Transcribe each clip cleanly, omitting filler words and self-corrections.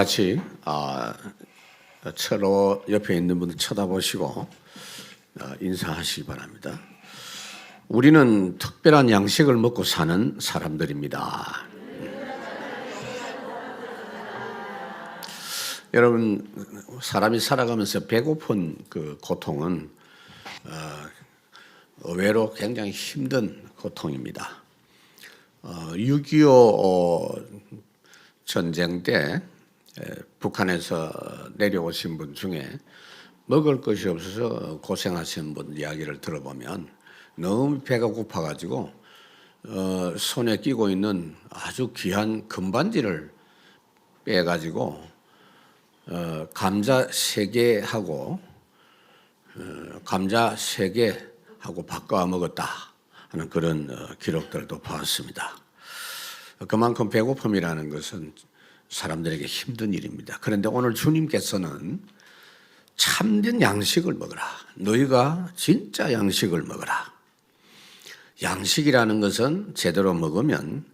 같이 서로 옆에 있는 분들 쳐다보시고 인사하시기 바랍니다. 우리는 특별한 양식을 먹고 사는 사람들입니다. 여러분, 사람이 살아가면서 배고픈 그 고통은 의외로 굉장히 힘든 고통입니다. 6.25 전쟁 때 북한에서 내려오신 분 중에 먹을 것이 없어서 고생하시는 분 이야기를 들어보면 너무 배가 고파가지고 손에 끼고 있는 아주 귀한 금반지를 빼가지고 감자 3개하고 감자 3개하고 바꿔 먹었다 하는 그런 기록들도 봤습니다. 그만큼 배고픔이라는 것은 사람들에게 힘든 일입니다. 그런데 오늘 주님께서는 참된 양식을 먹으라. 너희가 진짜 양식을 먹으라. 양식이라는 것은 제대로 먹으면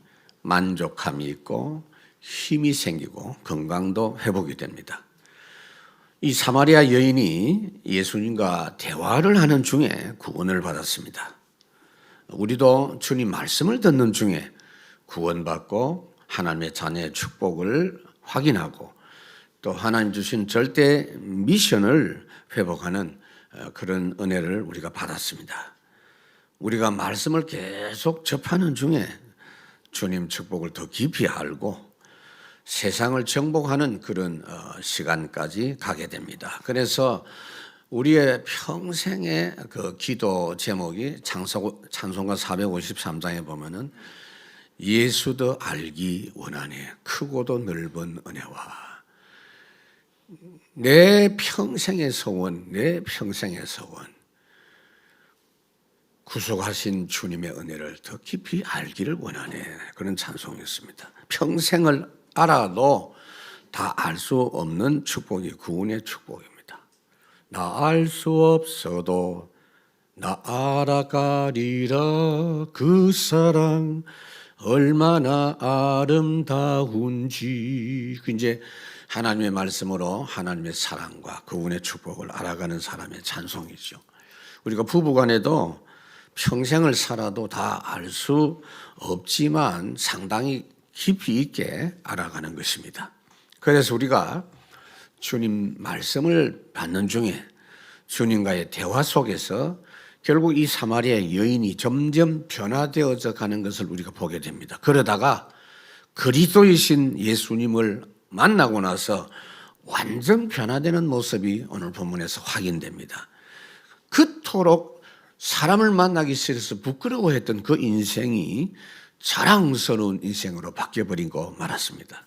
만족감이 있고 힘이 생기고 건강도 회복이 됩니다. 이 사마리아 여인이 예수님과 대화를 하는 중에 구원을 받았습니다. 우리도 주님 말씀을 듣는 중에 구원받고 하나님의 자녀의 축복을 확인하고 또 하나님 주신 절대 미션을 회복하는 그런 은혜를 우리가 받았습니다. 우리가 말씀을 계속 접하는 중에 주님 축복을 더 깊이 알고 세상을 정복하는 그런 시간까지 가게 됩니다. 그래서 우리의 평생의 그 기도 제목이 찬송가 453장에 보면은 예수 더 알기 원하네 크고도 넓은 은혜와 내 평생의 소원, 내 평생의 소원 구속하신 주님의 은혜를 더 깊이 알기를 원하네 그런 찬송이었습니다. 평생을 알아도 다 알 수 없는 축복이 구원의 축복입니다. 나 알 수 없어도 나 알아가리라 그 사랑 얼마나 아름다운지. 이제 하나님의 말씀으로 하나님의 사랑과 그분의 축복을 알아가는 사람의 찬송이죠. 우리가 부부간에도 평생을 살아도 다 알 수 없지만 상당히 깊이 있게 알아가는 것입니다. 그래서 우리가 주님 말씀을 받는 중에 주님과의 대화 속에서 결국 이 사마리아 여인이 점점 변화되어져 가는 것을 우리가 보게 됩니다. 그러다가 그리스도이신 예수님을 만나고 나서 완전 변화되는 모습이 오늘 본문에서 확인됩니다. 그토록 사람을 만나기 싫어서 부끄러워했던 그 인생이 자랑스러운 인생으로 바뀌어버리고 말았습니다.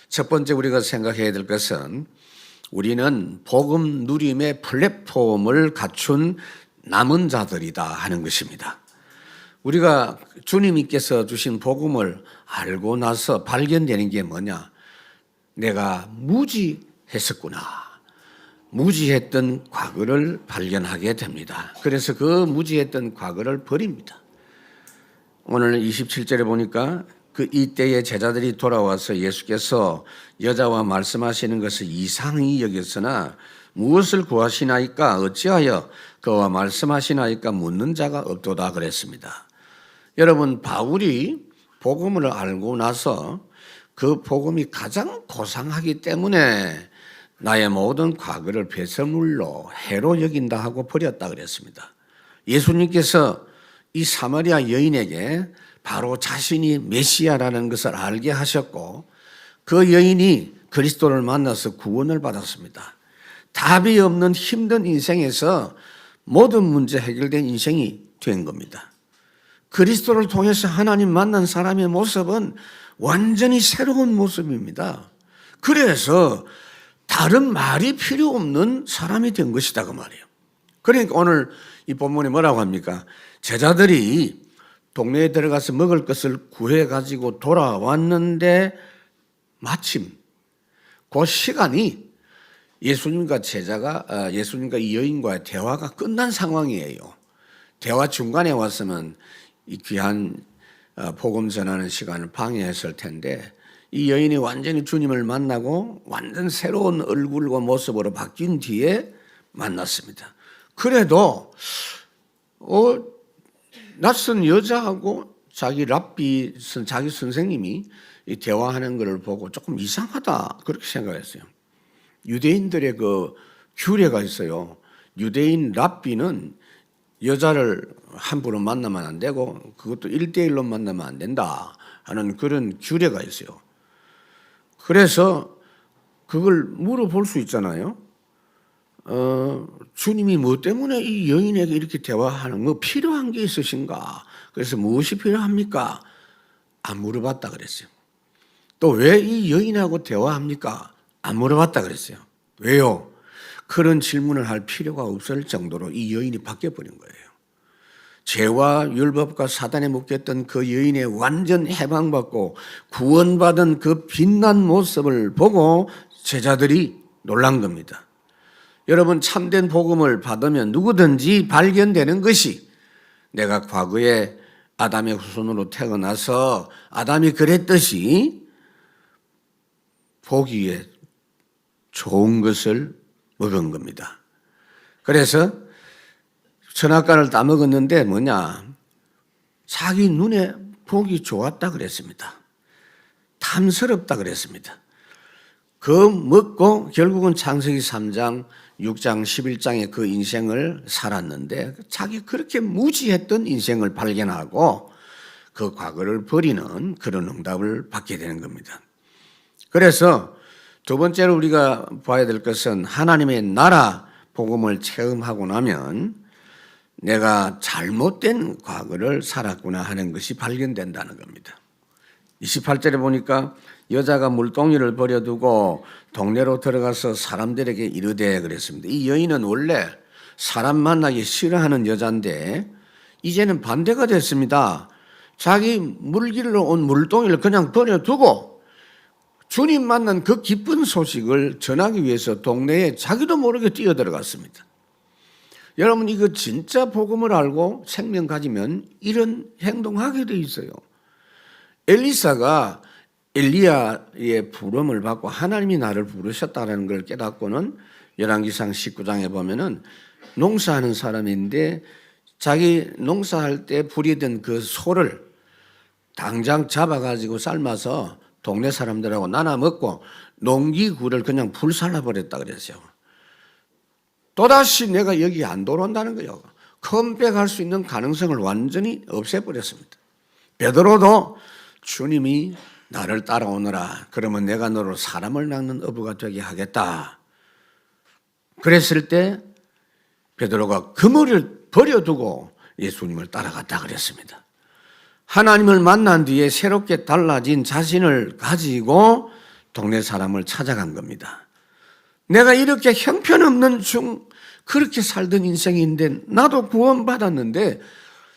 첫 번째 우리가 생각해야 될 것은 우리는 복음 누림의 플랫폼을 갖춘 남은 자들이다 하는 것입니다. 우리가 주님께서 주신 복음을 알고 나서 발견되는 게 뭐냐? 내가 무지했었구나. 무지했던 과거를 발견하게 됩니다. 그래서 그 무지했던 과거를 버립니다. 오늘 27절에 보니까 그 이때의 제자들이 돌아와서 예수께서 여자와 말씀하시는 것을 이상히 여겼으나 무엇을 구하시나이까 어찌하여 그와 말씀하시나이까 묻는 자가 없도다 그랬습니다. 여러분, 바울이 복음을 알고 나서 그 복음이 가장 고상하기 때문에 나의 모든 과거를 배설물로 해로 여긴다 하고 버렸다 그랬습니다. 예수님께서 이 사마리아 여인에게 바로 자신이 메시아라는 것을 알게 하셨고 그 여인이 그리스도를 만나서 구원을 받았습니다. 답이 없는 힘든 인생에서 모든 문제 해결된 인생이 된 겁니다. 그리스도를 통해서 하나님 만난 사람의 모습은 완전히 새로운 모습입니다. 그래서 다른 말이 필요 없는 사람이 된 것이다 그 말이에요. 그러니까 오늘 이 본문에 뭐라고 합니까? 제자들이 동네에 들어가서 먹을 것을 구해가지고 돌아왔는데 마침 그 시간이 예수님과 예수님과 이 여인과의 대화가 끝난 상황이에요. 대화 중간에 왔으면 이 귀한 복음 전하는 시간을 방해했을 텐데 이 여인이 완전히 주님을 만나고 완전 새로운 얼굴과 모습으로 바뀐 뒤에 만났습니다. 그래도 낯선 여자하고 자기 랍비, 자기 선생님이 이 대화하는 것을 보고 조금 이상하다 그렇게 생각했어요. 유대인들의 그 규례가 있어요. 유대인 랍비는 여자를 함부로 만나면 안 되고 그것도 1대1로 만나면 안 된다 하는 그런 규례가 있어요. 그래서 그걸 물어볼 수 있잖아요. 주님이 뭐 때문에 이 여인에게 이렇게 대화하는 뭐 필요한 게 있으신가? 그래서 무엇이 필요합니까? 안 물어봤다 그랬어요. 또 왜 이 여인하고 대화합니까? 안 물어봤다 그랬어요. 왜요? 그런 질문을 할 필요가 없을 정도로 이 여인이 바뀌어버린 거예요. 죄와 율법과 사단에 묶였던 그 여인의 완전 해방받고 구원받은 그 빛난 모습을 보고 제자들이 놀란 겁니다. 여러분, 참된 복음을 받으면 누구든지 발견되는 것이 내가 과거에 아담의 후손으로 태어나서 아담이 그랬듯이 보기에 좋은 것을 먹은 겁니다. 그래서 선악과를 따먹었는데 뭐냐? 자기 눈에 보기 좋았다 그랬습니다. 탐스럽다 그랬습니다. 그 먹고 결국은 창세기 3장, 6장, 11장의 그 인생을 살았는데 자기 그렇게 무지했던 인생을 발견하고 그 과거를 버리는 그런 응답을 받게 되는 겁니다. 그래서 두 번째로 우리가 봐야 될 것은 하나님의 나라 복음을 체험하고 나면 내가 잘못된 과거를 살았구나 하는 것이 발견된다는 겁니다. 28절에 보니까 여자가 물동이를 버려두고 동네로 들어가서 사람들에게 이르되 그랬습니다. 이 여인은 원래 사람 만나기 싫어하는 여자인데 이제는 반대가 됐습니다. 자기 물길로 온 물동이를 그냥 버려두고 주님 만난 그 기쁜 소식을 전하기 위해서 동네에 자기도 모르게 뛰어들어갔습니다. 여러분, 이거 진짜 복음을 알고 생명 가지면 이런 행동하게 돼 있어요. 엘리사가 엘리야의 부름을 받고 하나님이 나를 부르셨다는 걸 깨닫고는 열왕기상 19장에 보면은 농사하는 사람인데 자기 농사할 때 부리던 그 소를 당장 잡아가지고 삶아서 동네 사람들하고 나눠 먹고 농기구를 그냥 불살라 버렸다 그랬어요. 또다시 내가 여기 안 돌아온다는 거예요. 컴백할 수 있는 가능성을 완전히 없애버렸습니다. 베드로도 주님이 나를 따라오너라. 그러면 내가 너로 사람을 낚는 어부가 되게 하겠다. 그랬을 때 베드로가 그물을 버려두고 예수님을 따라갔다 그랬습니다. 하나님을 만난 뒤에 새롭게 달라진 자신을 가지고 동네 사람을 찾아간 겁니다. 내가 이렇게 형편없는 그렇게 살던 인생인데 나도 구원받았는데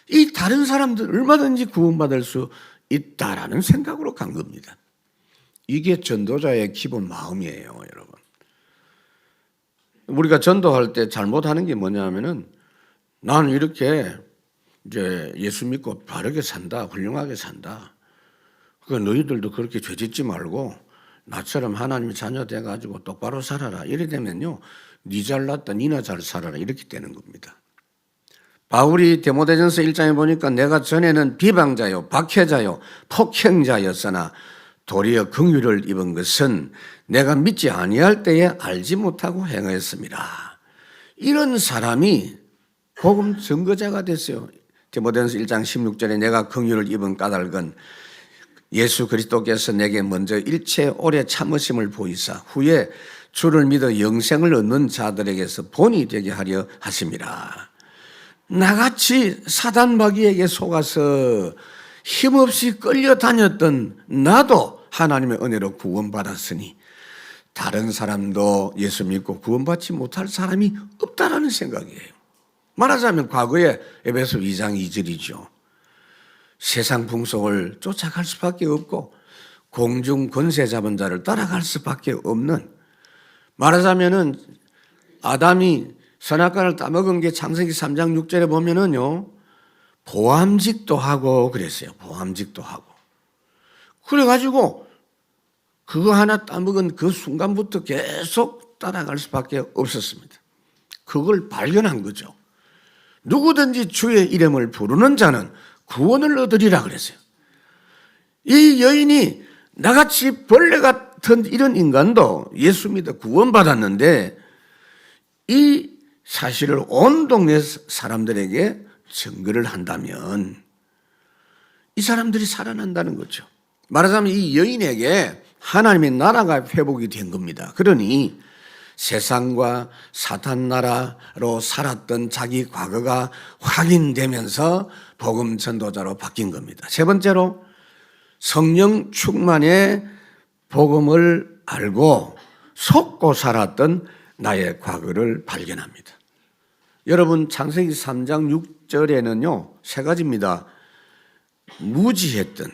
이 다른 사람들 얼마든지 구원받을 수 있다라는 생각으로 간 겁니다. 이게 전도자의 기본 마음이에요, 여러분. 우리가 전도할 때 잘못하는 게 뭐냐면은 나는 이렇게 이제 예수 믿고 바르게 산다, 훌륭하게 산다. 그러니까 너희들도 그렇게 죄짓지 말고 나처럼 하나님의 자녀 돼가지고 똑바로 살아라. 이래 되면요, 니 잘났다, 니나 잘 살아라 이렇게 되는 겁니다. 바울이 디모데전서 1장에 보니까 내가 전에는 비방자요, 박해자요, 폭행자였으나 도리어 긍휼을 입은 것은 내가 믿지 아니할 때에 알지 못하고 행하였습니다. 이런 사람이 복음 증거자가 됐어요. 디모데전서 1장 16절에 내가 긍휼을 입은 까닭은 예수 그리스도께서 내게 먼저 일체 오래 참으심을 보이사 후에 주를 믿어 영생을 얻는 자들에게서 본이 되게 하려 하심이라. 나같이 사단마귀에게 속아서 힘없이 끌려다녔던 나도 하나님의 은혜로 구원받았으니 다른 사람도 예수 믿고 구원받지 못할 사람이 없다라는 생각이에요. 말하자면 과거에 에베소 2장 2절이죠. 세상 풍속을 쫓아갈 수밖에 없고 공중 권세 잡은 자를 따라갈 수밖에 없는, 말하자면은 아담이 선악과를 따먹은 게 창세기 3장 6절에 보면은요, 보암직도 하고 그랬어요. 보암직도 하고. 그래가지고 그거 하나 따먹은 그 순간부터 계속 따라갈 수밖에 없었습니다. 그걸 발견한 거죠. 누구든지 주의 이름을 부르는 자는 구원을 얻으리라 그랬어요. 이 여인이 나같이 벌레 같은 이런 인간도 예수 믿어 구원받았는데 이 사실을 온 동네 사람들에게 증거를 한다면 이 사람들이 살아난다는 거죠. 말하자면 이 여인에게 하나님의 나라가 회복이 된 겁니다. 그러니 세상과 사탄 나라로 살았던 자기 과거가 확인되면서 복음 전도자로 바뀐 겁니다. 세 번째로 성령 충만의 복음을 알고 속고 살았던 나의 과거를 발견합니다. 여러분 창세기 3장 6절에는요 세 가지입니다. 무지했던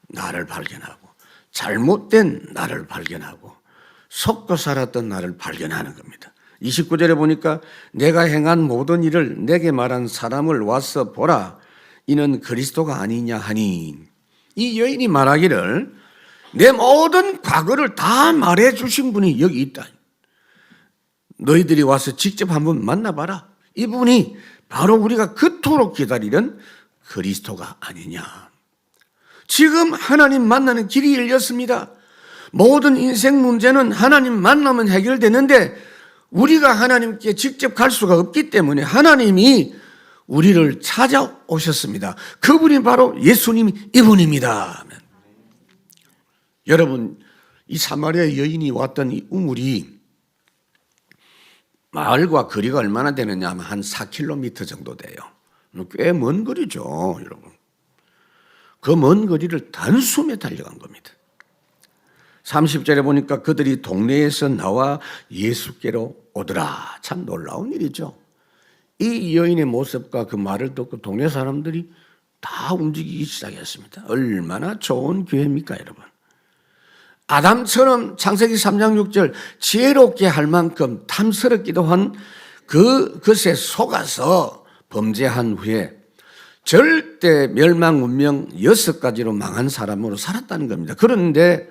나를 발견하고 잘못된 나를 발견하고 속고 살았던 나를 발견하는 겁니다. 29절에 보니까 내가 행한 모든 일을 내게 말한 사람을 와서 보라 이는 그리스도가 아니냐 하니 이 여인이 말하기를 내 모든 과거를 다 말해 주신 분이 여기 있다. 너희들이 와서 직접 한번 만나봐라. 이분이 바로 우리가 그토록 기다리는 그리스도가 아니냐. 지금 하나님 만나는 길이 열렸습니다. 모든 인생 문제는 하나님 만나면 해결되는데 우리가 하나님께 직접 갈 수가 없기 때문에 하나님이 우리를 찾아오셨습니다. 그분이 바로 예수님 이분입니다. 여러분 이 사마리아 여인이 왔던 이 우물이 마을과 거리가 얼마나 되느냐 하면 한 4km 정도 돼요. 꽤 먼 거리죠, 여러분. 그 먼 거리를 단숨에 달려간 겁니다. 30절에 보니까 그들이 동네에서 나와 예수께로 오더라. 참 놀라운 일이죠. 이 여인의 모습과 그 말을 듣고 동네 사람들이 다 움직이기 시작했습니다. 얼마나 좋은 기회입니까, 여러분. 아담처럼 창세기 3장 6절 지혜롭게 할 만큼 탐스럽기도 한 그 것에 속아서 범죄한 후에 절대 멸망 운명 6가지로 망한 사람으로 살았다는 겁니다. 그런데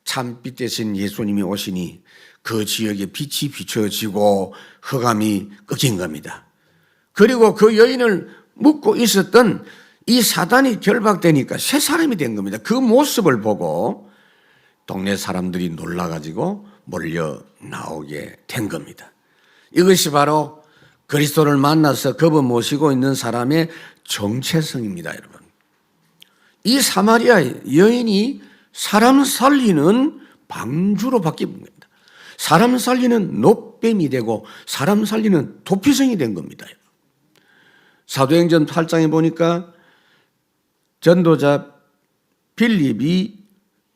참빛 대신 예수님이 오시니 그 지역에 빛이 비춰지고 흑암이 꺾인 겁니다. 그리고 그 여인을 묻고 있었던 이 사단이 결박되니까 새 사람이 된 겁니다. 그 모습을 보고 동네 사람들이 놀라가지고 몰려 나오게 된 겁니다. 이것이 바로 그리스도를 만나서 그분 모시고 있는 사람의 정체성입니다, 여러분. 이 사마리아 여인이 사람 살리는 방주로 바뀐 겁니다. 사람 살리는 노뱀이 되고 사람 살리는 도피성이 된 겁니다. 사도행전 8장에 보니까 전도자 빌립이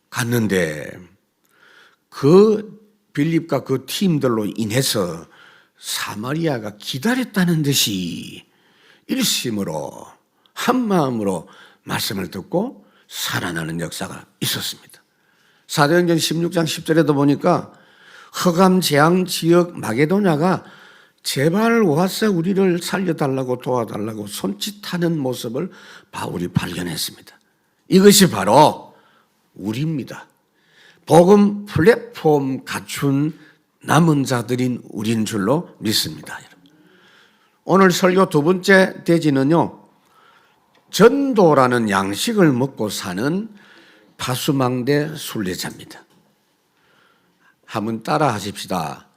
갔는데 그 빌립과 그 팀들로 인해서 사마리아가 기다렸다는 듯이 일심으로 한마음으로 말씀을 듣고 살아나는 역사가 있었습니다. 사도행전 16장 10절에도 보니까 흑암 재앙 지역 마게도냐가 제발 와서 우리를 살려달라고 도와달라고 손짓하는 모습을 바울이 발견했습니다. 이것이 바로 우리입니다. 복음 플랫폼 갖춘 남은 자들인 우리인 줄로 믿습니다. 오늘 설교 두 번째 대지는요, 전도라는 양식을 먹고 사는 파수망대 순례자입니다. 한번 따라 하십시다.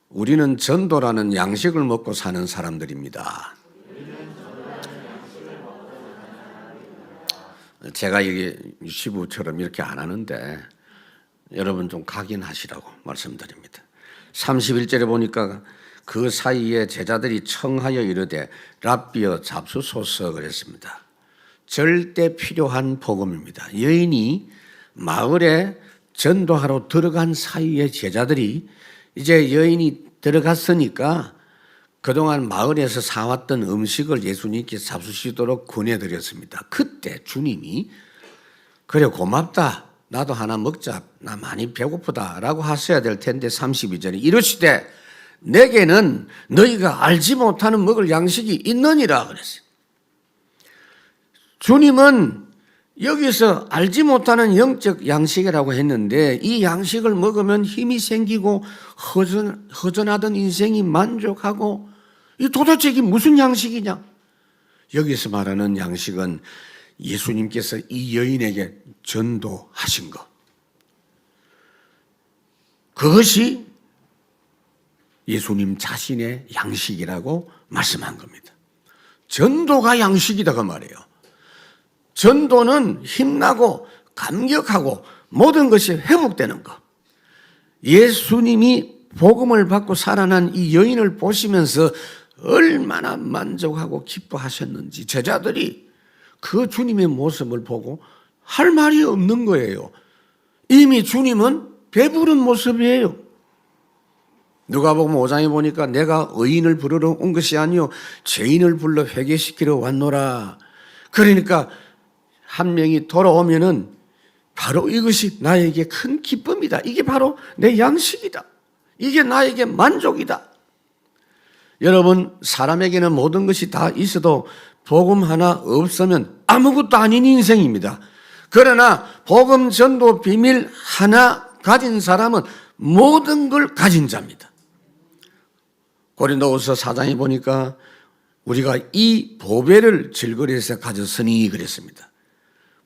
우리는 전도라는 양식을 먹고 사는 사람들입니다. 제가 이게 유치부처럼 이렇게 안 하는데 여러분 좀 각인하시라고 말씀드립니다. 31절에 보니까 그 사이에 제자들이 청하여 이르되 랍비여 잡수소서 그랬습니다. 절대 필요한 복음입니다. 여인이 마을에 전도하러 들어간 사이에 제자들이 이제 여인이 들어갔으니까 그동안 마을에서 사왔던 음식을 예수님께 잡수시도록 권해드렸습니다. 그때 주님이 그래 고맙다. 나도 하나 먹자. 나 많이 배고프다. 라고 하셔야 될 텐데 32절에 이르시되 내게는 너희가 알지 못하는 먹을 양식이 있느니라 그랬어요. 주님은 여기서 알지 못하는 영적 양식이라고 했는데 이 양식을 먹으면 힘이 생기고 허전하던 인생이 만족하고 이 도대체 이게 무슨 양식이냐? 여기서 말하는 양식은 예수님께서 이 여인에게 전도하신 것. 그것이 예수님 자신의 양식이라고 말씀한 겁니다. 전도가 양식이다 그 말이에요. 전도는 힘나고 감격하고 모든 것이 회복되는 것. 예수님이 복음을 받고 살아난 이 여인을 보시면서 얼마나 만족하고 기뻐하셨는지 제자들이 그 주님의 모습을 보고 할 말이 없는 거예요. 이미 주님은 배부른 모습이에요. 누가복음 5장에 보니까 내가 의인을 부르러 온 것이 아니요 죄인을 불러 회개시키러 왔노라. 그러니까 한 명이 돌아오면은 바로 이것이 나에게 큰 기쁨이다. 이게 바로 내 양식이다. 이게 나에게 만족이다. 여러분, 사람에게는 모든 것이 다 있어도 복음 하나 없으면 아무것도 아닌 인생입니다. 그러나 복음 전도 비밀 하나 가진 사람은 모든 걸 가진 자입니다. 고린도후서 4장에 보니까 우리가 이 보배를 질거리에서 가졌으니 그랬습니다.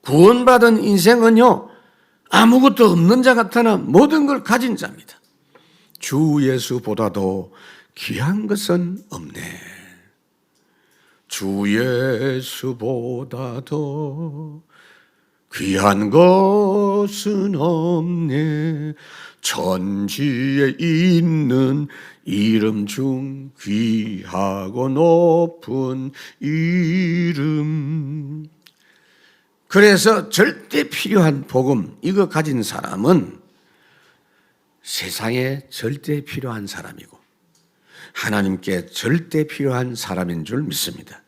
구원받은 인생은요 아무것도 없는 자 같으나 모든 걸 가진 자입니다. 주 예수보다도 귀한 것은 없네. 주 예수보다도 귀한 것은 없네. 천지에 있는 이름 중 귀하고 높은 이름. 그래서 절대 필요한 복음 이거 가진 사람은 세상에 절대 필요한 사람이고 하나님께 절대 필요한 사람인 줄 믿습니다.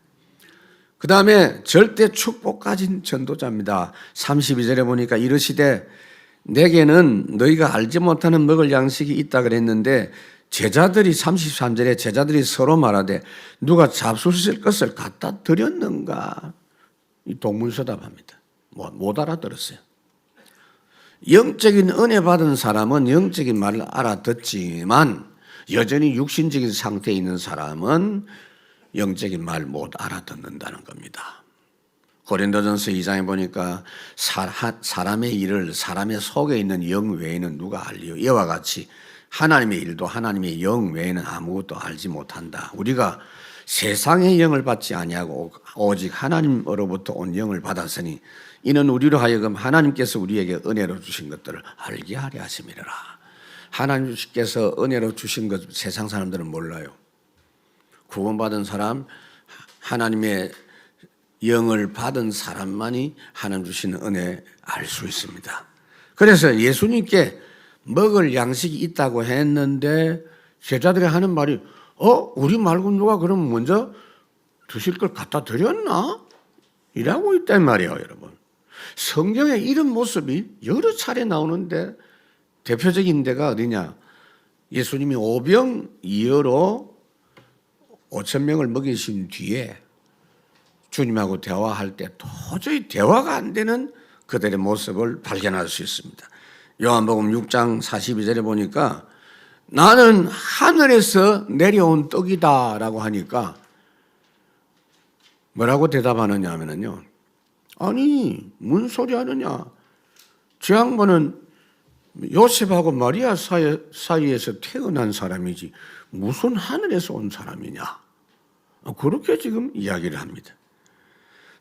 그 다음에 절대 축복 가진 전도자입니다. 32절에 보니까 이르시되 내게는 너희가 알지 못하는 먹을 양식이 있다 그랬는데 제자들이 33절에 제자들이 서로 말하되 누가 잡수실 것을 갖다 드렸는가? 이 동문서답합니다. 못 알아들었어요. 영적인 은혜 받은 사람은 영적인 말을 알아듣지만 여전히 육신적인 상태에 있는 사람은 영적인 말 못 알아듣는다는 겁니다. 고린도전서 2장에 보니까 사람의 일을 사람의 속에 있는 영 외에는 누가 알리요? 이와 같이 하나님의 일도 하나님의 영 외에는 아무것도 알지 못한다. 우리가 세상의 영을 받지 아니하고 오직 하나님으로부터 온 영을 받았으니 이는 우리로 하여금 하나님께서 우리에게 은혜로 주신 것들을 알게 하려 하심이라. 하나님께서 은혜로 주신 것 세상 사람들은 몰라요. 구원받은 사람, 하나님의 영을 받은 사람만이 하나님 주시는 은혜 알 수 있습니다. 그래서 예수님께 먹을 양식이 있다고 했는데 제자들이 하는 말이 우리 말고 누가 그럼 먼저 드실 걸 갖다 드렸나? 이라고 있단 말이에요, 여러분. 성경에 이런 모습이 여러 차례 나오는데 대표적인 데가 어디냐? 예수님이 오병이어로 5,000명을 먹이신 뒤에 주님하고 대화할 때 도저히 대화가 안 되는 그들의 모습을 발견할 수 있습니다. 요한복음 6장 42절에 보니까 나는 하늘에서 내려온 떡이다 라고 하니까 뭐라고 대답하느냐 하면요. 아니 무슨 소리 하느냐. 저 양반은 요셉하고 마리아 사이에서 태어난 사람이지 무슨 하늘에서 온 사람이냐. 그렇게 지금 이야기를 합니다.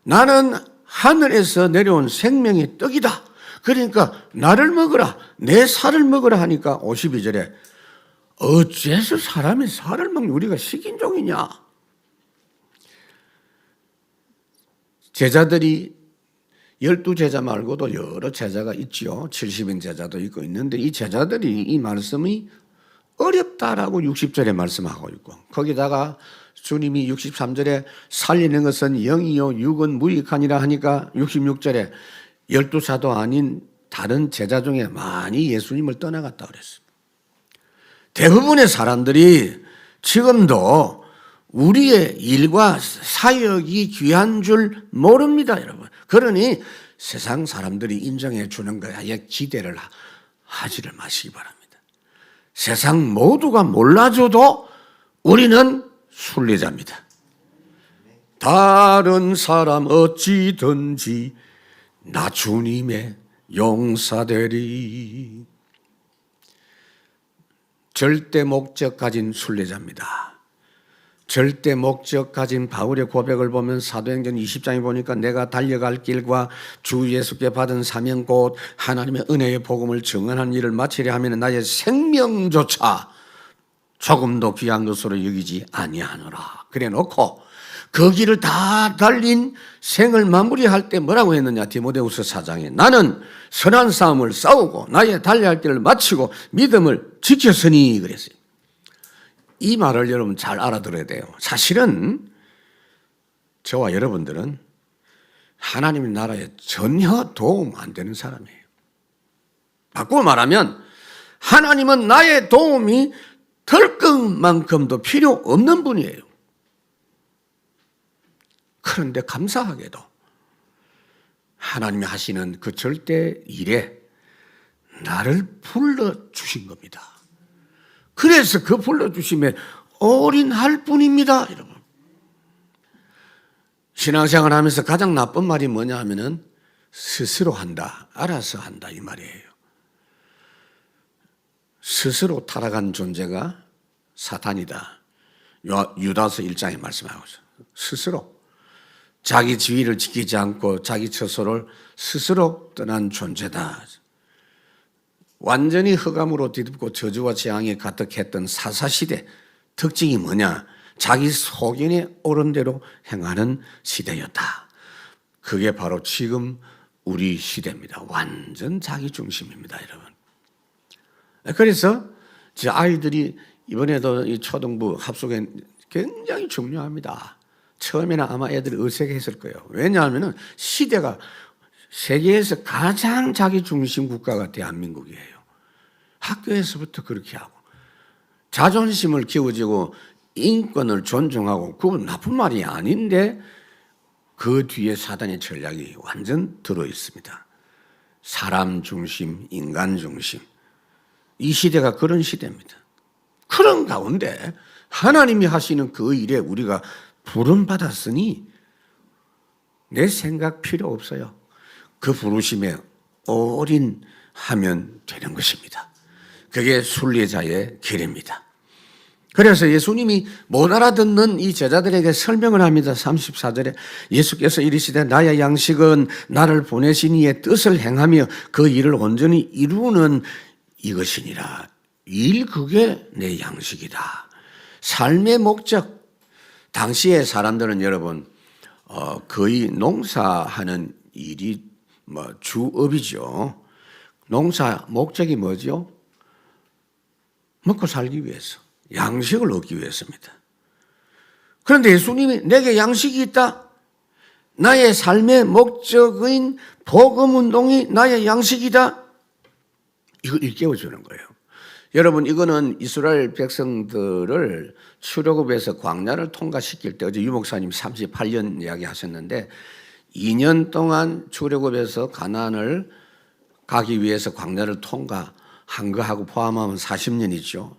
나는 하늘에서 내려온 생명의 떡이다. 그러니까 나를 먹으라. 내 살을 먹으라 하니까 52절에 어째서 사람이 살을 먹는 우리가 식인종이냐. 제자들이 12제자 말고도 여러 제자가 있지요. 70인 제자도 있고 있는데 이 제자들이 이 말씀이 어렵다라고 60절에 말씀하고 있고 거기다가 주님이 63절에 살리는 것은 영이요 육은 무익하니라 하니까 66절에 12사도 아닌 다른 제자 중에 많이 예수님을 떠나갔다 그랬어요. 대부분의 사람들이 지금도 우리의 일과 사역이 귀한 줄 모릅니다, 여러분. 그러니 세상 사람들이 인정해 주는 거에 기대를 하지를 마시기 바랍니다. 세상 모두가 몰라줘도 우리는 순례자입니다. 다른 사람 어찌든지 나 주님의 용사되리. 절대 목적 가진 순례자입니다. 절대 목적 가진 바울의 고백을 보면 사도행전 20장에 보니까 내가 달려갈 길과 주 예수께 받은 사명 곧 하나님의 은혜의 복음을 증언하는 일을 마치려 하면 나의 생명조차 조금도 귀한 것으로 여기지 아니하노라. 그래 놓고 그 길을 다 달린 생을 마무리할 때 뭐라고 했느냐? 디모데후서 4장에 나는 선한 싸움을 싸우고 나의 달려야 할 길을 마치고 믿음을 지켰으니 그랬어요. 이 말을 여러분 잘 알아들어야 돼요. 사실은 저와 여러분들은 하나님의 나라에 전혀 도움 안 되는 사람이에요. 바꾸어 말하면 하나님은 나의 도움이 될 것만큼도 필요 없는 분이에요. 그런데 감사하게도 하나님이 하시는 그 절대 일에 나를 불러주신 겁니다. 그래서 그 불러주심에 올인할 뿐입니다. 여러분, 신앙생활 하면서 가장 나쁜 말이 뭐냐 하면은 스스로 한다, 알아서 한다 이 말이에요. 스스로 타락한 존재가 사탄이다. 유다서 1장에 말씀하고 있어요. 스스로 자기 지위를 지키지 않고 자기 처소를 스스로 떠난 존재다. 완전히 흑암으로 뒤덮고 저주와 재앙이 가득했던 사사시대 특징이 뭐냐? 자기 소견에 옳은 대로 행하는 시대였다. 그게 바로 지금 우리 시대입니다. 완전 자기 중심입니다, 여러분. 그래서 제 아이들이 이번에도 이 초등부 합숙에 굉장히 중요합니다. 처음에는 아마 애들이 어색했을 거예요. 왜냐하면 시대가 세계에서 가장 자기 중심 국가가 대한민국이에요. 학교에서부터 그렇게 하고 자존심을 키워주고 인권을 존중하고 그건 나쁜 말이 아닌데 그 뒤에 사단의 전략이 완전 들어 있습니다. 사람 중심, 인간 중심. 이 시대가 그런 시대입니다. 그런 가운데 하나님이 하시는 그 일에 우리가 부름받았으니 내 생각 필요 없어요. 그 부르심에 올인하면 되는 것입니다. 그게 순례자의 길입니다. 그래서 예수님이 못 알아듣는 이 제자들에게 설명을 합니다. 34절에 예수께서 이르시되 나의 양식은 나를 보내신 이의 뜻을 행하며 그 일을 온전히 이루는 이것이니라. 그게 내 양식이다. 삶의 목적. 당시의 사람들은 여러분 거의 농사하는 일이 주업이죠. 농사 목적이 뭐죠? 먹고 살기 위해서, 양식을 얻기 위해서입니다. 그런데 예수님이 내게 양식이 있다. 나의 삶의 목적인 복음운동이 나의 양식이다. 이걸 일깨워주는 거예요. 여러분, 이거는 이스라엘 백성들을 출애굽에서 광야를 통과시킬 때 어제 유 목사님 38년 이야기 하셨는데 2년 동안 출애굽에서 가나안을 가기 위해서 광야를 통과한 거하고 포함하면 40년이죠.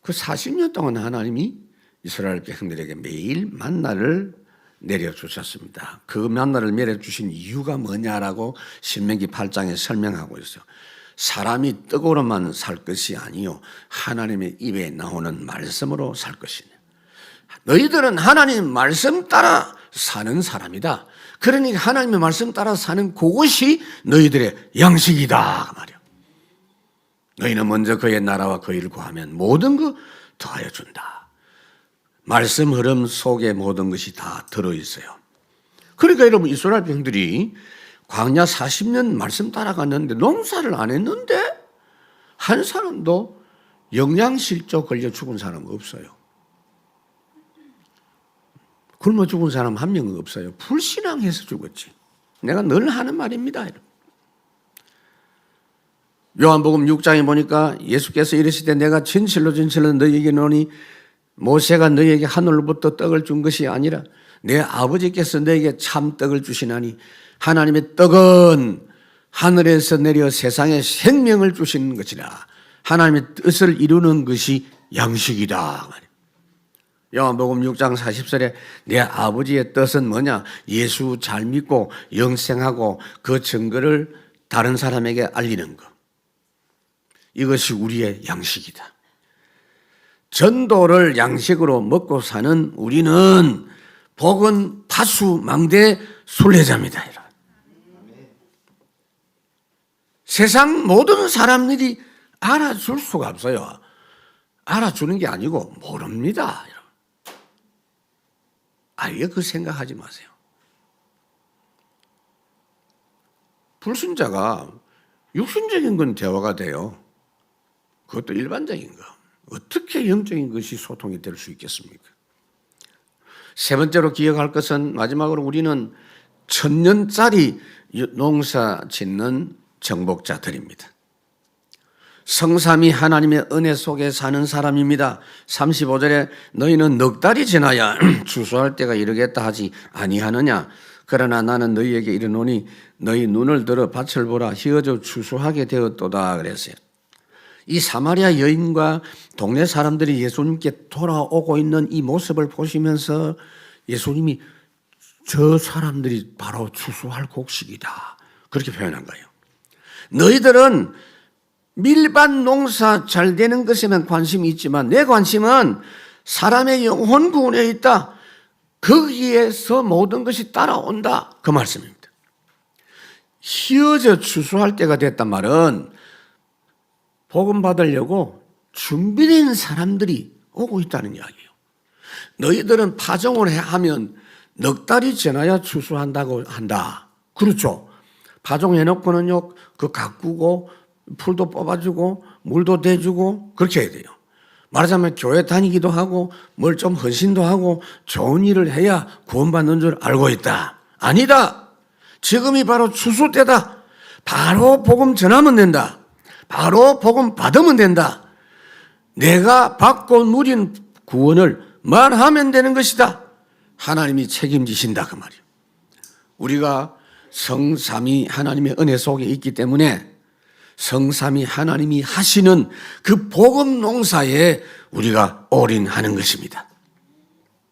그 40년 동안 하나님이 이스라엘 백성들에게 매일 만나를 내려주셨습니다. 그 만나를 내려주신 이유가 뭐냐라고 신명기 8장에 설명하고 있어요. 사람이 떡으로만 살 것이 아니요 하나님의 입에 나오는 말씀으로 살 것이냐. 너희들은 하나님 말씀 따라 사는 사람이다. 그러니까 하나님의 말씀 따라 사는 그것이 너희들의 양식이다 말이야. 너희는 먼저 그의 나라와 그 일을 구하면 모든 것 더하여 준다. 말씀 흐름 속에 모든 것이 다 들어있어요. 그러니까 여러분 이스라엘 백성들이 광야 40년 말씀 따라갔는데 농사를 안 했는데 한 사람도 영양실조 걸려 죽은 사람 없어요. 굶어 죽은 사람 한 명은 없어요. 불신앙해서 죽었지. 내가 늘 하는 말입니다. 요한복음 6장에 보니까 예수께서 이르시되 내가 진실로 너희에게 이르노니 모세가 너희에게 하늘로부터 떡을 준 것이 아니라 내 아버지께서 너희에게 참 떡을 주시나니 하나님의 떡은 하늘에서 내려 세상에 생명을 주시는 것이라. 하나님의 뜻을 이루는 것이 양식이다. 요한복음 6장 40절에 내 아버지의 뜻은 뭐냐? 예수 잘 믿고 영생하고 그 증거를 다른 사람에게 알리는 것. 이것이 우리의 양식이다. 전도를 양식으로 먹고 사는 우리는 복은 파수망대 순례자입니다. 세상 모든 사람들이 알아줄 수가 없어요. 알아주는 게 아니고 모릅니다. 아예 그 생각하지 마세요. 불신자가 육신적인 건 대화가 돼요. 그것도 일반적인 거. 어떻게 영적인 것이 소통이 될 수 있겠습니까? 세 번째로 기억할 것은 마지막으로 우리는 1000년짜리 농사 짓는 정복자들입니다. 성삼위 하나님의 은혜 속에 사는 사람입니다. 35절에 너희는 넉 달이 지나야 추수할 때가 이르겠다 하지 아니하느냐. 그러나 나는 너희에게 이르노니 너희 눈을 들어 밭을 보라. 희어져 추수하게 되었도다 그랬어요. 이 사마리아 여인과 동네 사람들이 예수님께 돌아오고 있는 이 모습을 보시면서 예수님이 저 사람들이 바로 추수할 곡식이다. 그렇게 표현한 거예요. 너희들은 밀밭 농사 잘 되는 것에만 관심이 있지만 내 관심은 사람의 영혼 구원에 있다. 거기에서 모든 것이 따라온다. 그 말씀입니다. 희어져 추수할 때가 됐단 말은 복음 받으려고 준비된 사람들이 오고 있다는 이야기예요. 너희들은 파종을 하면 넉 달이 지나야 추수한다고 한다. 그렇죠. 파종해놓고는요, 그 가꾸고 풀도 뽑아주고 물도 대주고 그렇게 해야 돼요. 말하자면 교회 다니기도 하고 뭘 좀 헌신도 하고 좋은 일을 해야 구원받는 줄 알고 있다. 아니다. 지금이 바로 추수 때다. 바로 복음 전하면 된다. 바로 복음 받으면 된다. 내가 받고 누린 구원을 말하면 되는 것이다. 하나님이 책임지신다 그 말이에요. 우리가 성삼위 하나님의 은혜 속에 있기 때문에 성삼위 하나님이 하시는 그 복음 농사에 우리가 올인하는 것입니다.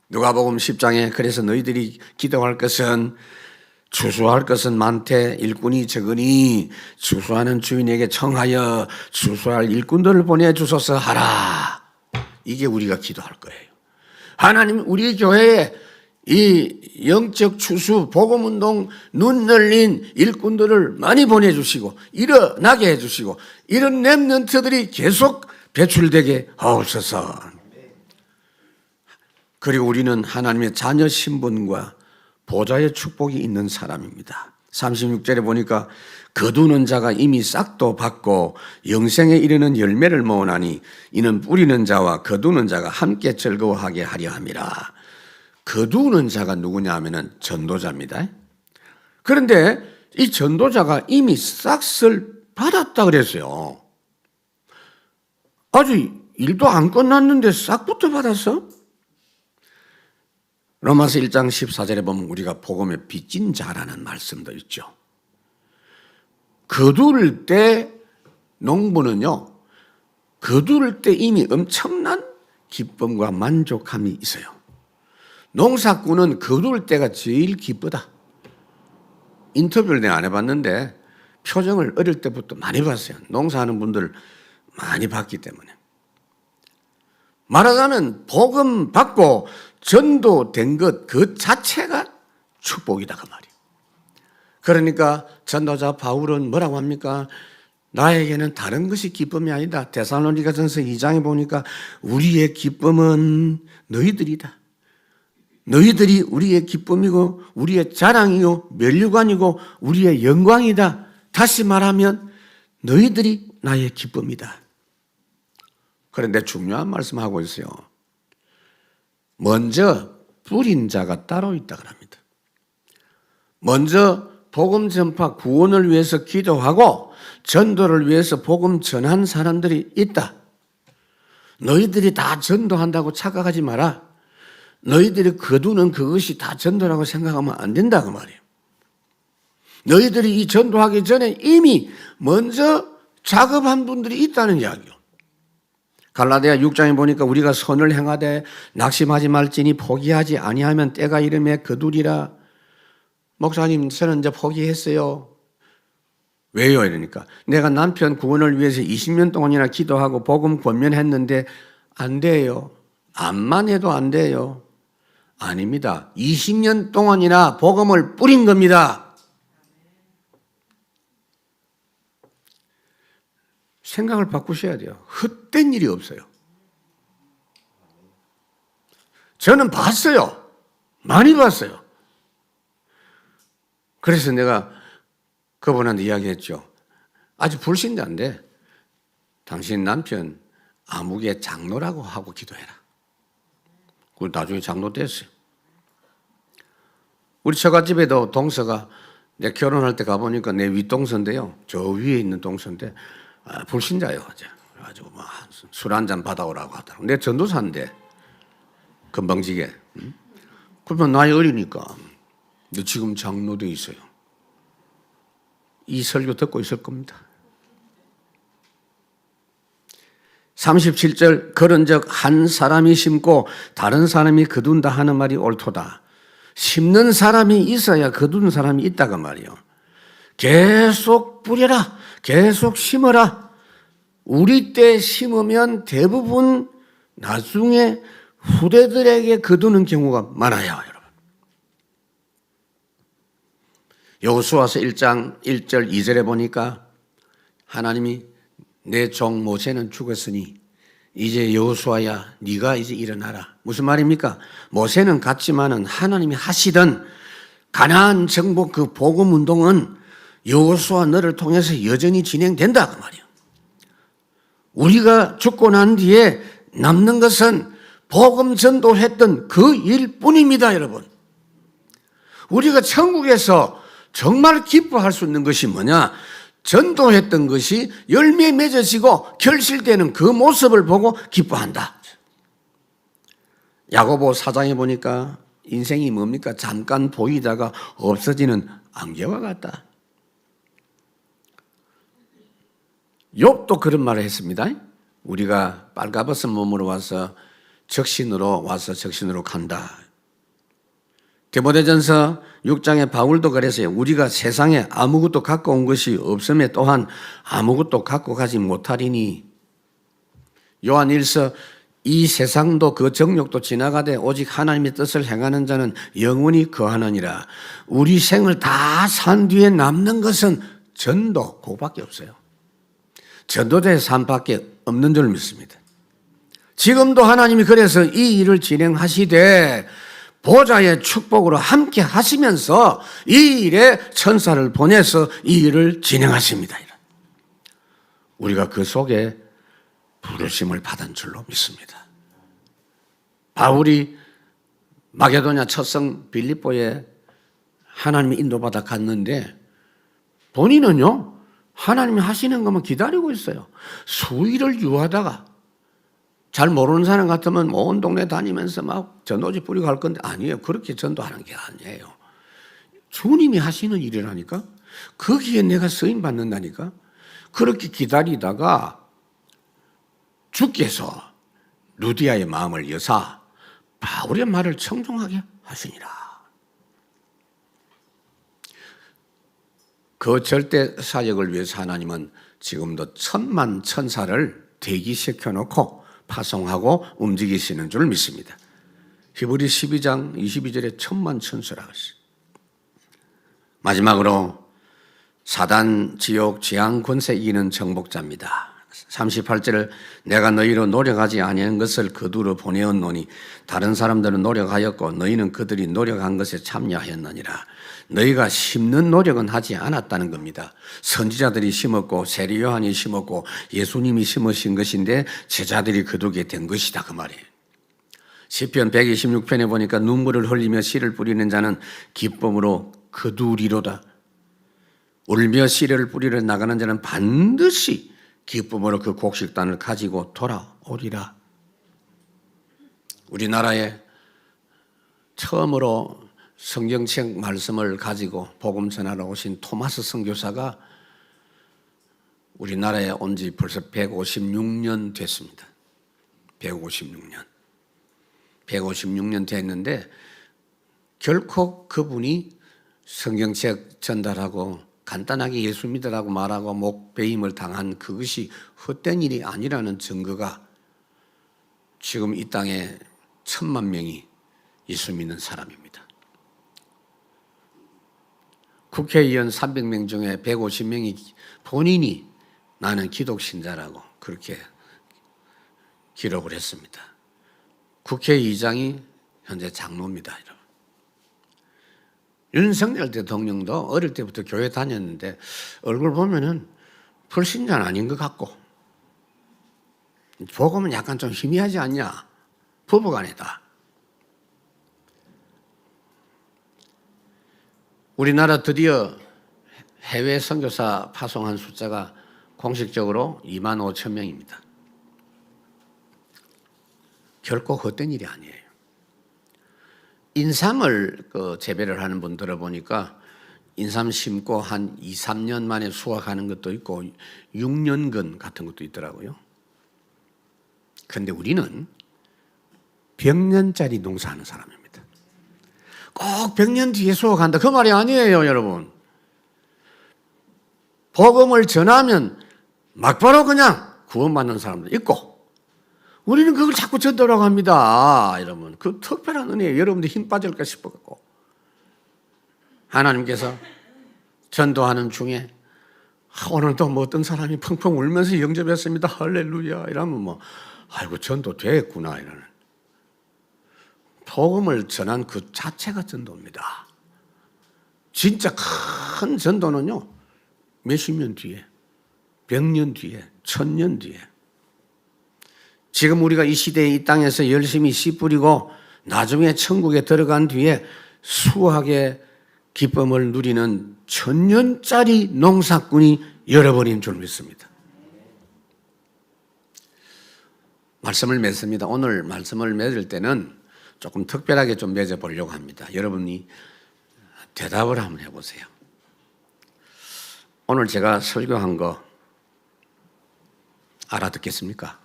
누가복음 10장에 그래서 너희들이 기도할 것은 추수할 것은 많되 일꾼이 적으니 추수하는 주인에게 청하여 추수할 일꾼들을 보내주소서 하라. 이게 우리가 기도할 거예요. 하나님 우리 교회에 이 영적 추수 복음운동 눈 열린 일꾼들을 많이 보내주시고 일어나게 해주시고 이런 렘넌트들이 계속 배출되게 하옵소서. 그리고 우리는 하나님의 자녀 신분과 보좌의 축복이 있는 사람입니다. 36절에 보니까 거두는 자가 이미 싹도 받고 영생에 이르는 열매를 모으나니 이는 뿌리는 자와 거두는 자가 함께 즐거워하게 하려 함이라. 거두는 자가 누구냐 하면은 전도자입니다. 그런데 이 전도자가 이미 싹을 받았다 그랬어요. 아직 일도 안 끝났는데 싹부터 받았어? 로마서 1장 14절에 보면 우리가 복음의 빚진 자라는 말씀도 있죠. 거둘 때 농부는요, 거둘 때 이미 엄청난 기쁨과 만족함이 있어요. 농사꾼은 거둘 때가 제일 기쁘다. 인터뷰를 내가 안 해봤는데 표정을 어릴 때부터 많이 봤어요. 농사하는 분들 많이 봤기 때문에. 말하자면 복음 받고 전도된 것 그 자체가 축복이다 그 말이에요. 그러니까 전도자 바울은 뭐라고 합니까? 나에게는 다른 것이 기쁨이 아니다. 데살로니가전서 2장에 보니까 우리의 기쁨은 너희들이다. 너희들이 우리의 기쁨이고 우리의 자랑이요 면류관이고 우리의 영광이다. 다시 말하면 너희들이 나의 기쁨이다. 그런데 중요한 말씀하고 있어요. 먼저 뿌린 자가 따로 있다 그럽니다. 먼저 복음 전파 구원을 위해서 기도하고 전도를 위해서 복음 전한 사람들이 있다. 너희들이 다 전도한다고 착각하지 마라. 너희들이 거두는 그것이 다 전도라고 생각하면 안 된다 그 말이에요. 너희들이 이 전도하기 전에 이미 먼저 작업한 분들이 있다는 이야기요. 갈라디아 6장에 보니까 우리가 선을 행하되 낙심하지 말지니 포기하지 아니하면 때가 이름에 거두리라. 목사님, 저는 이제 포기했어요. 왜요? 이러니까 내가 남편 구원을 위해서 20년 동안이나 기도하고 복음 권면했는데 안 돼요. 암만 해도 안 돼요. 아닙니다. 20년 동안이나 복음을 뿌린 겁니다. 생각을 바꾸셔야 돼요. 헛된 일이 없어요. 저는 봤어요. 많이 봤어요. 그래서 내가 그분한테 이야기했죠. 아주 불신자인데 당신 남편 아무개 장로라고 하고 기도해라. 그리고 나중에 장로 됐어요. 우리 처갓집에도 동서가 내 결혼할 때 가보니까 내 윗동서인데요. 저 위에 있는 동서인데 불신자예요. 아주 술 한잔 받아오라고 하더라고. 내 전도사인데 금방지게. 그러면 나이 어리니까. 근데 지금 장로돼 있어요. 이 설교 듣고 있을 겁니다. 37절 그런즉 한 사람이 심고 다른 사람이 거둔다 하는 말이 옳도다. 심는 사람이 있어야 거두는 사람이 있다가 말이요. 계속 뿌려라. 계속 심어라. 우리 때 심으면 대부분 나중에 후대들에게 거두는 경우가 많아요, 여러분. 여호수아서 1장 1절 2절에 보니까 하나님이 내 종 모세는 죽었으니 이제 여호수아야 네가 이제 일어나라. 무슨 말입니까? 모세는 갔지만은 하나님이 하시던 가나안 정복 그 복음 운동은 여호수아 너를 통해서 여전히 진행된다 그 말이에요. 우리가 죽고 난 뒤에 남는 것은 복음 전도했던 그 일뿐입니다, 여러분. 우리가 천국에서 정말 기뻐할 수 있는 것이 뭐냐? 전도했던 것이 열매 맺어지고 결실되는 그 모습을 보고 기뻐한다. 야고보 4장에 보니까 인생이 뭡니까? 잠깐 보이다가 없어지는 안개와 같다. 욥도 그런 말을 했습니다. 우리가 빨가벗은 몸으로 와서 적신으로 간다. 디모데전서 6장에 바울도 그랬어요. 우리가 세상에 아무것도 갖고 온 것이 없음에 또한 아무것도 갖고 가지 못하리니. 요한일서 이 세상도 그 정욕도 지나가되 오직 하나님의 뜻을 행하는 자는 영원히 거하느니라. 우리 생을 다 산 뒤에 남는 것은 전도 그거밖에 없어요. 전도자의 삶밖에 없는 줄 믿습니다. 지금도 하나님이 그래서 이 일을 진행하시되 보좌의 축복으로 함께 하시면서 이 일에 천사를 보내서 이 일을 진행하십니다. 우리가 그 속에 부르심을 받은 줄로 믿습니다. 바울이 마게도냐 첫성 빌립보에 하나님이 인도받아 갔는데 본인은요 하나님이 하시는 것만 기다리고 있어요. 수일을 유하다가 잘 모르는 사람 같으면 온 동네 다니면서 막 전도지 뿌리고 할 건데 아니에요. 그렇게 전도하는 게 아니에요. 주님이 하시는 일이라니까. 거기에 내가 쓰임 받는다니까. 그렇게 기다리다가 주께서 루디아의 마음을 여사 바울의 말을 청종하게 하시니라. 그 절대 사역을 위해서 하나님은 지금도 천만 천사를 대기시켜놓고 파송하고 움직이시는 줄 믿습니다. 히브리 12장 22절에 천만 천사라고 했어요. 마지막으로 사단, 지옥, 재앙 권세 이기는 정복자입니다. 38절을 내가 너희로 노력하지 아니한 것을 거두러 보내었노니 다른 사람들은 노력하였고 너희는 그들이 노력한 것에 참여하였느니라. 너희가 심는 노력은 하지 않았다는 겁니다. 선지자들이 심었고 세리 요한이 심었고 예수님이 심으신 것인데 제자들이 거두게 된 것이다 그 말이에요. 시편 126편에 보니까 눈물을 흘리며 씨를 뿌리는 자는 기쁨으로 거두리로다. 울며 씨를 뿌리러 나가는 자는 반드시 기쁨으로 그 곡식단을 가지고 돌아오리라. 우리나라에 처음으로 성경책 말씀을 가지고 복음 전하러 오신 토마스 선교사가 우리나라에 온 지 벌써 156년 됐습니다. 156년. 156년 됐는데 결코 그분이 성경책 전달하고 간단하게 예수 믿으라고 말하고 목배임을 당한 그것이 헛된 일이 아니라는 증거가 지금 이 땅에 1,000만 명이 예수 믿는 사람입니다. 국회의원 300명 중에 150명이 본인이 나는 기독신자라고 그렇게 기록을 했습니다. 국회의장이 현재 장로입니다. 여러분. 윤석열 대통령도 어릴 때부터 교회 다녔는데 얼굴 보면은 불신자는 아닌 것 같고 복음은 약간 좀 희미하지 않냐? 부부간이다. 우리나라 드디어 해외 선교사 파송한 숫자가 공식적으로 25,000명입니다. 결코 헛된 일이 아니에요. 인삼을 재배를 하는 분 들어보니까 인삼 심고 한 2, 3년 만에 수확하는 것도 있고 6년근 같은 것도 있더라고요. 그런데 우리는 100년짜리 농사하는 사람입니다. 꼭 100년 뒤에 수확한다. 그 말이 아니에요, 여러분. 복음을 전하면 막바로 그냥 구원받는 사람도 있고 우리는 그걸 자꾸 전도라고 합니다. 여러분, 그 특별한 은혜에 여러분들 힘 빠질까 싶어갖고 하나님께서 전도하는 중에 오늘도 뭐 어떤 사람이 펑펑 울면서 영접했습니다. 할렐루야 이러면 뭐 아이고 전도 됐구나 이러는 복음을 전한 그 자체가 전도입니다. 진짜 큰 전도는요 몇십 년 뒤에 100년 뒤에 1000년 뒤에 지금 우리가 이 시대에 이 땅에서 열심히 씨 뿌리고 나중에 천국에 들어간 뒤에 수확의 기쁨을 누리는 1000년짜리 농사꾼이 여러분인 줄 믿습니다. 말씀을 맺습니다. 오늘 말씀을 맺을 때는 조금 특별하게 좀 맺어보려고 합니다. 여러분이 대답을 한번 해보세요. 오늘 제가 설교한 거 알아듣겠습니까?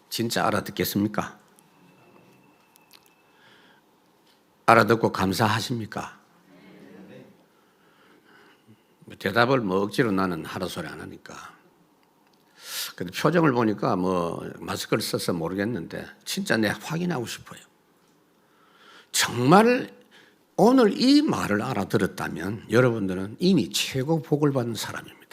진짜 알아듣겠습니까? 알아듣고 감사하십니까? 대답을 뭐 억지로 나는 하라 소리 안 하니까. 근데 표정을 보니까 뭐 마스크를 써서 모르겠는데 진짜 내가 확인하고 싶어요. 정말 오늘 이 말을 알아들었다면 여러분들은 이미 최고 복을 받는 사람입니다.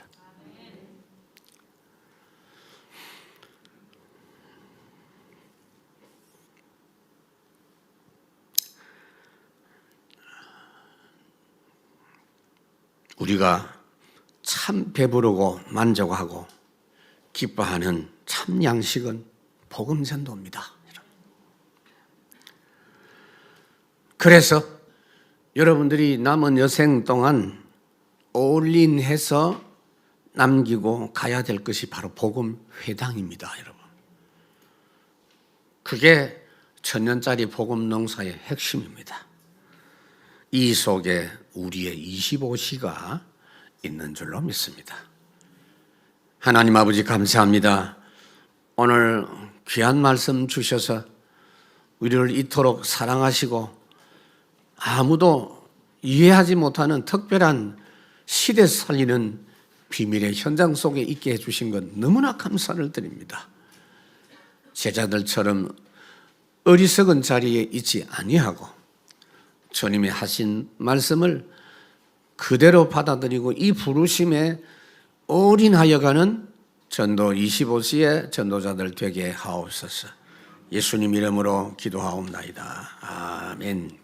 우리가 참 배부르고 만족하고 기뻐하는 참 양식은 복음 전도입니다. 그래서 여러분들이 남은 여생 동안 올인해서 남기고 가야 될 것이 바로 복음 회당입니다, 여러분. 그게 1000년짜리 복음 농사의 핵심입니다. 이 속에 우리의 25시가 있는 줄로 믿습니다. 하나님 아버지 감사합니다. 오늘 귀한 말씀 주셔서 우리를 이토록 사랑하시고 아무도 이해하지 못하는 특별한 시대 살리는 비밀의 현장 속에 있게 해주신 것 너무나 감사를 드립니다. 제자들처럼 어리석은 자리에 있지 아니하고 주님이 하신 말씀을 그대로 받아들이고 이 부르심에 올인하여 가는 전도 25시의 전도자들 되게 하옵소서. 예수님 이름으로 기도하옵나이다. 아멘.